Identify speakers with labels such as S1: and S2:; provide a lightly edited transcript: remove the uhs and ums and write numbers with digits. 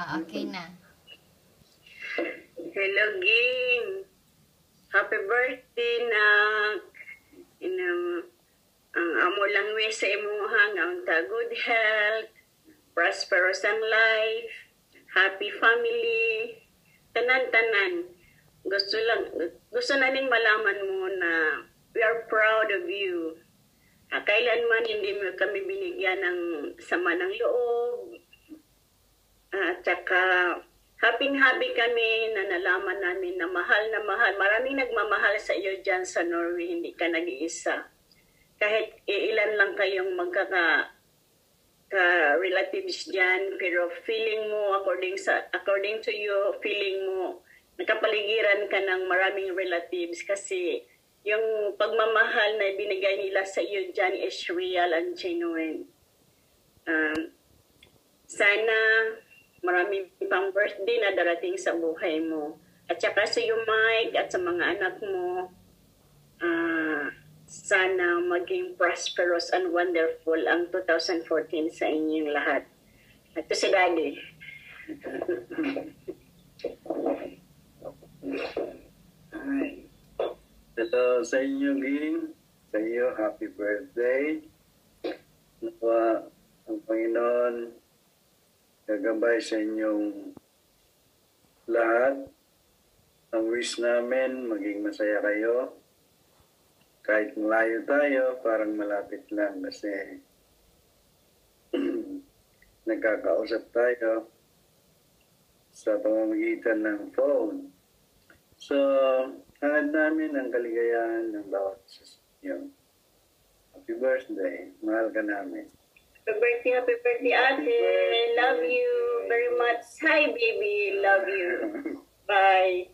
S1: Okay na.
S2: Hello, Ging. Happy birthday, Nak. Ang amo lang sa imuhang ang good health, prosperous ang life, happy family, tanan-tanan. Gusto na ning malaman mo na we are proud of you. Kailanman hindi mo kami binigyan ng sama ng loob. At saka happy kami na nalaman namin na mahal na mahal. Maraming nagmamahal sa iyo dyan sa Norway, hindi ka nag-iisa. Kahit ilan lang kayong relatives dyan, pero feeling mo, according to you, feeling mo, nakapaligiran ka ng maraming relatives kasi yung pagmamahal na binigay nila sa iyo dyan is real and genuine. Sana maraming pang birthday na darating sa buhay mo. At saka sa iyo, Mike, at sa mga anak mo, sana maging prosperous and wonderful ang 2014 sa inyong lahat. At ito si Daddy.
S3: Hello sa inyo, Ging. Sa iyo, happy birthday. Nawa ang Panginoon gagabay sa inyong lahat. Ang wish namin, maging masaya kayo. Kahit malayo tayo, parang malapit lang kasi nagkakausap tayo sa pamamagitan ng phone. So, hangad namin ang kaligayahan ng bawat isa sa inyo. Happy birthday. Mahal ka namin.
S2: Happy birthday, Ate. Love you very much. Hi, baby. Love you. Bye.